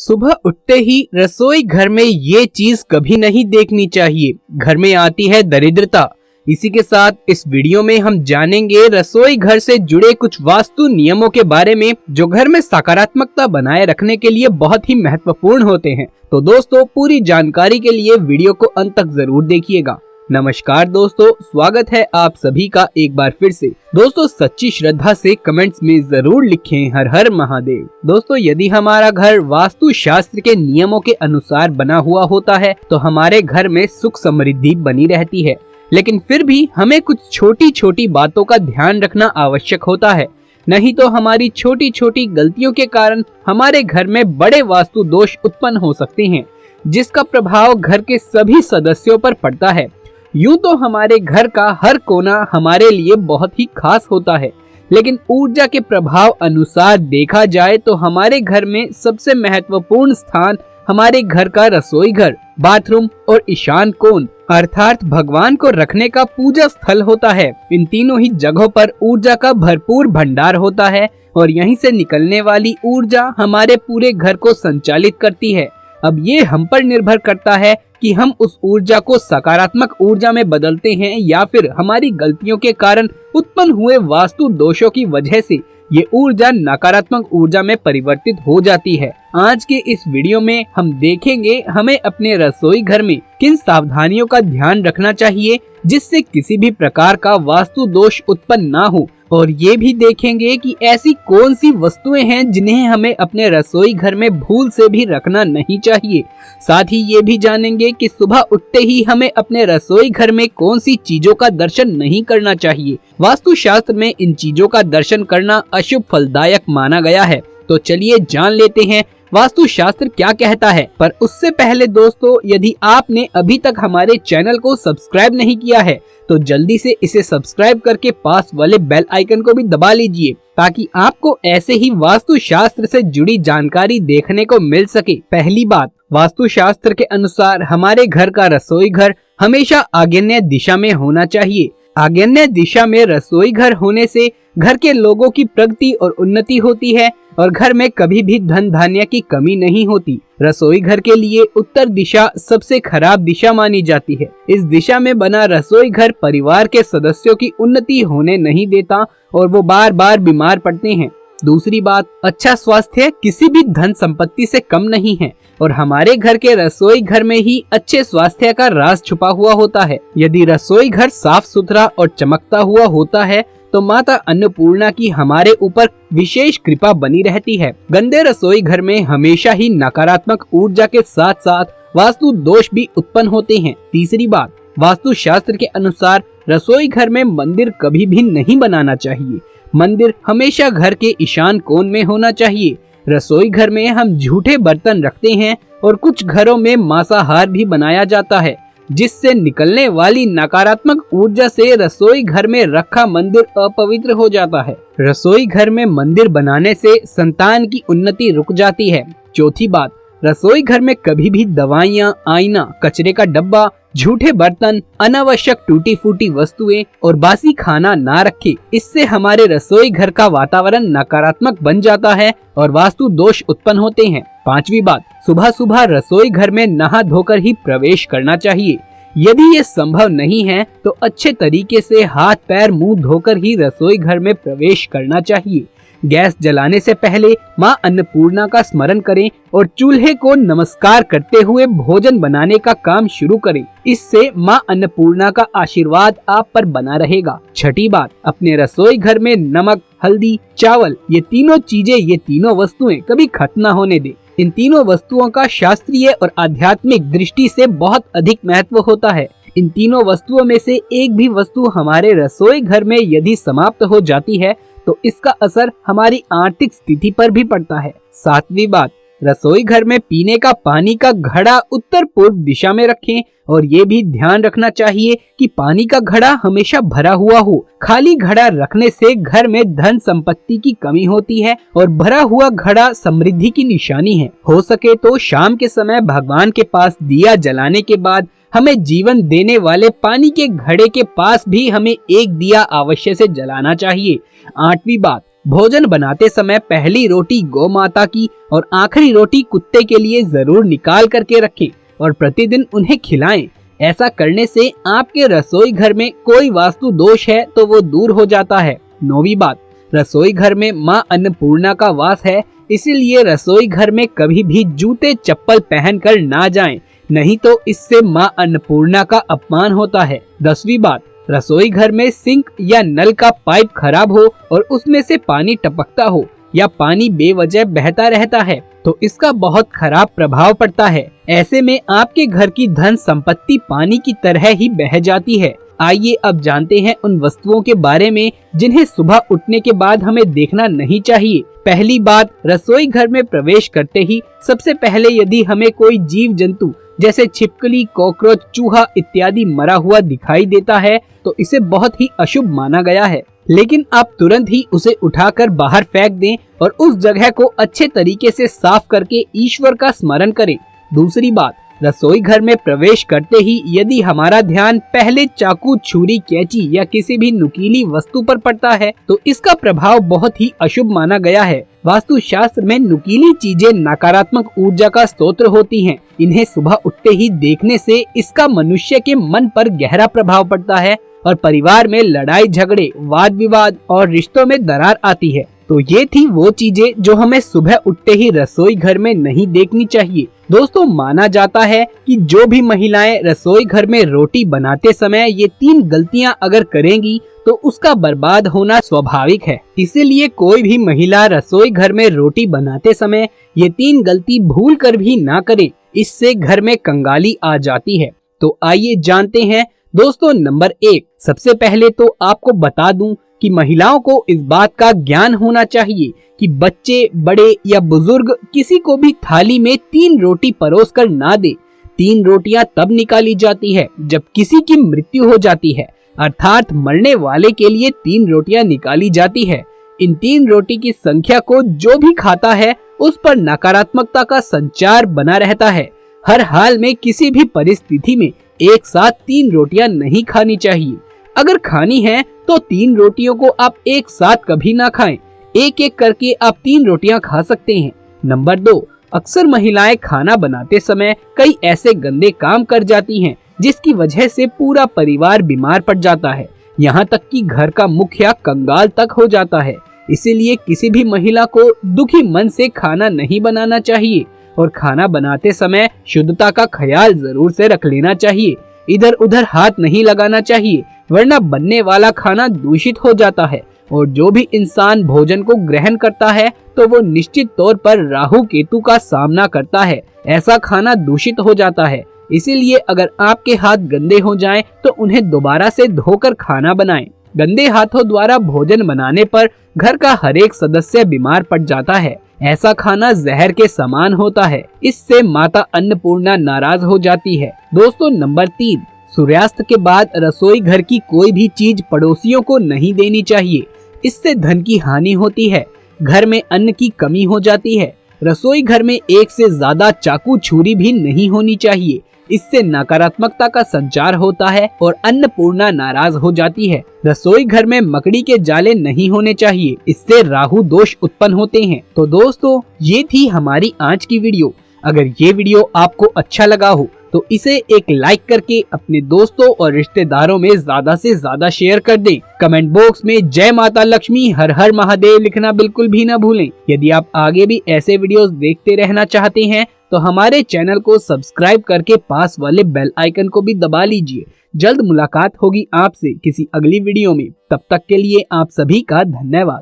सुबह उठते ही रसोई घर में ये चीज कभी नहीं देखनी चाहिए। घर में आती है दरिद्रता। इसी के साथ इस वीडियो में हम जानेंगे रसोई घर से जुड़े कुछ वास्तु नियमों के बारे में जो घर में सकारात्मकता बनाए रखने के लिए बहुत ही महत्वपूर्ण होते हैं। तो दोस्तों, पूरी जानकारी के लिए वीडियो को अंत तक जरूर देखिएगा। नमस्कार दोस्तों, स्वागत है आप सभी का एक बार फिर से। दोस्तों, सच्ची श्रद्धा से कमेंट्स में जरूर लिखें हर हर महादेव। दोस्तों, यदि हमारा घर वास्तु शास्त्र के नियमों के अनुसार बना हुआ होता है तो हमारे घर में सुख समृद्धि बनी रहती है। लेकिन फिर भी हमें कुछ छोटी छोटी बातों का ध्यान रखना आवश्यक होता है, नहीं तो हमारी छोटी छोटी गलतियों के कारण हमारे घर में बड़े वास्तु दोष उत्पन्न हो सकते हैं, जिसका प्रभाव घर के सभी सदस्यों पर पड़ता है। यूं तो हमारे घर का हर कोना हमारे लिए बहुत ही खास होता है, लेकिन ऊर्जा के प्रभाव अनुसार देखा जाए तो हमारे घर में सबसे महत्वपूर्ण स्थान हमारे घर का रसोई घर, बाथरूम और ईशान कोण अर्थात भगवान को रखने का पूजा स्थल होता है। इन तीनों ही जगहों पर ऊर्जा का भरपूर भंडार होता है और यहीं से निकलने वाली ऊर्जा हमारे पूरे घर को संचालित करती है। अब ये हम पर निर्भर करता है कि हम उस ऊर्जा को सकारात्मक ऊर्जा में बदलते हैं या फिर हमारी गलतियों के कारण उत्पन्न हुए वास्तु दोषों की वजह से ये ऊर्जा नकारात्मक ऊर्जा में परिवर्तित हो जाती है। आज के इस वीडियो में हम देखेंगे हमें अपने रसोई घर में किन सावधानियों का ध्यान रखना चाहिए जिससे किसी भी प्रकार का वास्तु दोष उत्पन्न ना हो, और ये भी देखेंगे कि ऐसी कौन सी वस्तुएं हैं जिन्हें हमें अपने रसोई घर में भूल से भी रखना नहीं चाहिए। साथ ही ये भी जानेंगे कि सुबह उठते ही हमें अपने रसोई घर में कौन सी चीजों का दर्शन नहीं करना चाहिए। वास्तु शास्त्र में इन चीजों का दर्शन करना अशुभ फलदायक माना गया है। तो चलिए जान लेते हैं वास्तु शास्त्र क्या कहता है। पर उससे पहले दोस्तों, यदि आपने अभी तक हमारे चैनल को सब्सक्राइब नहीं किया है तो जल्दी से इसे सब्सक्राइब करके पास वाले बेल आइकन को भी दबा लीजिए, ताकि आपको ऐसे ही वास्तु शास्त्र से जुड़ी जानकारी देखने को मिल सके। पहली बात, वास्तु शास्त्र के अनुसार हमारे घर का रसोई घर हमेशा आग्नेय दिशा में होना चाहिए। आग्नेय दिशा में रसोई घर होने से घर के लोगों की प्रगति और उन्नति होती है और घर में कभी भी धन धान्य की कमी नहीं होती। रसोई घर के लिए उत्तर दिशा सबसे खराब दिशा मानी जाती है। इस दिशा में बना रसोई घर परिवार के सदस्यों की उन्नति होने नहीं देता और वो बार बार बीमार पड़ते हैं। दूसरी बात, अच्छा स्वास्थ्य किसी भी धन संपत्ति से कम नहीं है और हमारे घर के रसोई घर में ही अच्छे स्वास्थ्य का राज छुपा हुआ होता है। यदि रसोई घर साफ सुथरा और चमकता हुआ होता है तो माता अन्नपूर्णा की हमारे ऊपर विशेष कृपा बनी रहती है। गंदे रसोई घर में हमेशा ही नकारात्मक ऊर्जा के साथ साथ वास्तु दोष भी उत्पन्न होते हैं। तीसरी बात, वास्तु शास्त्र के अनुसार रसोई घर में मंदिर कभी भी नहीं बनाना चाहिए। मंदिर हमेशा घर के ईशान कोण में होना चाहिए। रसोई घर में हम झूठे बर्तन रखते हैं और कुछ घरों में मांसाहार भी बनाया जाता है, जिससे निकलने वाली नकारात्मक ऊर्जा से रसोई घर में रखा मंदिर अपवित्र हो जाता है। रसोई घर में मंदिर बनाने से संतान की उन्नति रुक जाती है। चौथी बात, रसोई घर में कभी भी दवाइयाँ, आईना, कचरे का डब्बा, झूठे बर्तन, अनावश्यक टूटी फूटी वस्तुएं और बासी खाना ना रखें। इससे हमारे रसोई घर का वातावरण नकारात्मक बन जाता है और वास्तु दोष उत्पन्न होते हैं। पांचवी बात, सुबह सुबह रसोई घर में नहा धोकर ही प्रवेश करना चाहिए। यदि ये संभव नहीं है तो अच्छे तरीके से हाथ पैर मुंह धोकर ही रसोई घर में प्रवेश करना चाहिए। गैस जलाने से पहले माँ अन्नपूर्णा का स्मरण करें और चूल्हे को नमस्कार करते हुए भोजन बनाने का काम शुरू करें। इससे माँ अन्नपूर्णा का आशीर्वाद आप पर बना रहेगा। छठी बात, अपने रसोई घर में नमक, हल्दी, चावल ये तीनों वस्तुएं कभी खत्म न होने दें। इन तीनों वस्तुओं का शास्त्रीय और आध्यात्मिक दृष्टि से बहुत अधिक महत्व होता है। इन तीनों वस्तुओं में से एक भी वस्तु हमारे रसोई घर में यदि समाप्त हो जाती है तो इसका असर हमारी आर्थिक स्थिति पर भी पड़ता है। सातवीं बात, रसोई घर में पीने का पानी का घड़ा उत्तर पूर्व दिशा में रखें और ये भी ध्यान रखना चाहिए कि पानी का घड़ा हमेशा भरा हुआ हो। खाली घड़ा रखने से घर में धन संपत्ति की कमी होती है और भरा हुआ घड़ा समृद्धि की निशानी है। हो सके तो शाम के समय भगवान के पास दिया जलाने के बाद हमें जीवन देने वाले पानी के घड़े के पास भी हमें एक दिया अवश्य से जलाना चाहिए। आठवीं बात, भोजन बनाते समय पहली रोटी गौ माता की और आखिरी रोटी कुत्ते के लिए जरूर निकाल करके रखें और प्रतिदिन उन्हें खिलाएं। ऐसा करने से आपके रसोई घर में कोई वास्तु दोष है तो वो दूर हो जाता है। 9वीं बात, रसोई घर में माँ अन्नपूर्णा का वास है, इसीलिए रसोई घर में कभी भी जूते चप्पल पहनकर ना जाएं, नहीं तो इससे माँ अन्नपूर्णा का अपमान होता है। 10वीं बात, रसोई घर में सिंक या नल का पाइप खराब हो और उसमें से पानी टपकता हो या पानी बेवजह बहता रहता है तो इसका बहुत खराब प्रभाव पड़ता है। ऐसे में आपके घर की धन संपत्ति पानी की तरह ही बह जाती है। आइए अब जानते हैं उन वस्तुओं के बारे में जिन्हें सुबह उठने के बाद हमें देखना नहीं चाहिए। पहली बात, रसोई घर में प्रवेश करते ही सबसे पहले यदि हमें कोई जीव जंतु जैसे छिपकली, कॉकरोच, चूहा इत्यादि मरा हुआ दिखाई देता है तो इसे बहुत ही अशुभ माना गया है, लेकिन आप तुरंत ही उसे उठाकर बाहर फेंक दें और उस जगह को अच्छे तरीके से साफ करके ईश्वर का स्मरण करें। दूसरी बात, रसोई घर में प्रवेश करते ही यदि हमारा ध्यान पहले चाकू, छुरी, कैंची या किसी भी नुकीली वस्तु पर पड़ता है तो इसका प्रभाव बहुत ही अशुभ माना गया है। वास्तु शास्त्र में नुकीली चीजें नकारात्मक ऊर्जा का स्रोत होती हैं। इन्हें सुबह उठते ही देखने से इसका मनुष्य के मन पर गहरा प्रभाव पड़ता है और परिवार में लड़ाई झगड़े, वाद विवाद और रिश्तों में दरार आती है। तो ये थी वो चीजें जो हमें सुबह उठते ही रसोई घर में नहीं देखनी चाहिए। दोस्तों, माना जाता है कि जो भी महिलाएं रसोई घर में रोटी बनाते समय ये 3 गलतियां अगर करेंगी तो उसका बर्बाद होना स्वाभाविक है। इसीलिए कोई भी महिला रसोई घर में रोटी बनाते समय ये 3 गलती भूल कर भी ना करे, इससे घर में कंगाली आ जाती है। तो आइए जानते हैं। दोस्तों, नंबर 1, सबसे पहले तो आपको बता दूं कि महिलाओं को इस बात का ज्ञान होना चाहिए कि बच्चे, बड़े या बुजुर्ग किसी को भी थाली में 3 रोटी परोस कर ना दे। 3 रोटियां तब निकाली जाती है जब किसी की मृत्यु हो जाती है, अर्थात मरने वाले के लिए 3 रोटियां निकाली जाती है। इन 3 रोटी की संख्या को जो भी खाता है उस पर नकारात्मकता का संचार बना रहता है। हर हाल में किसी भी परिस्थिति में एक साथ 3 रोटियां नहीं खानी चाहिए। अगर खानी है तो 3 रोटियों को आप एक साथ कभी ना खाएं, एक एक करके आप 3 रोटियां खा सकते हैं। नंबर 2, अक्सर महिलाएं खाना बनाते समय कई ऐसे गंदे काम कर जाती हैं जिसकी वजह से पूरा परिवार बीमार पड़ जाता है, यहाँ तक कि घर का मुखिया कंगाल तक हो जाता है। इसीलिए किसी भी महिला को दुखी मन से खाना नहीं बनाना चाहिए और खाना बनाते समय शुद्धता का ख्याल जरूर से रख लेना चाहिए। इधर उधर हाथ नहीं लगाना चाहिए, वरना बनने वाला खाना दूषित हो जाता है और जो भी इंसान भोजन को ग्रहण करता है तो वो निश्चित तौर पर राहु केतु का सामना करता है। ऐसा खाना दूषित हो जाता है। इसीलिए अगर आपके हाथ गंदे हो जाएं तो उन्हें दोबारा से धोकर खाना बनाएं। गंदे हाथों द्वारा भोजन बनाने पर घर का हर एक सदस्य बीमार पड़ जाता है। ऐसा खाना जहर के समान होता है। इससे माता अन्नपूर्णा नाराज हो जाती है। दोस्तों, नंबर 3, सूर्यास्त के बाद रसोई घर की कोई भी चीज पड़ोसियों को नहीं देनी चाहिए। इससे धन की हानि होती है, घर में अन्न की कमी हो जाती है। रसोई घर में एक से ज्यादा चाकू, छुरी भी नहीं होनी चाहिए। इससे नकारात्मकता का संचार होता है और अन्नपूर्णा नाराज हो जाती है। रसोई घर में मकड़ी के जाले नहीं होने चाहिए, इससे राहु दोष उत्पन्न होते हैं। तो दोस्तों, ये थी हमारी आज की वीडियो। अगर ये वीडियो आपको अच्छा लगा हो तो इसे एक लाइक करके अपने दोस्तों और रिश्तेदारों में ज्यादा से ज्यादा शेयर कर दें। कमेंट बॉक्स में जय माता लक्ष्मी, हर हर महादेव लिखना बिल्कुल भी न भूलें। यदि आप आगे भी ऐसे वीडियोस देखते रहना चाहते हैं तो हमारे चैनल को सब्सक्राइब करके पास वाले बेल आइकन को भी दबा लीजिए। जल्द मुलाकात होगी आपसे किसी अगली वीडियो में। तब तक के लिए आप सभी का धन्यवाद।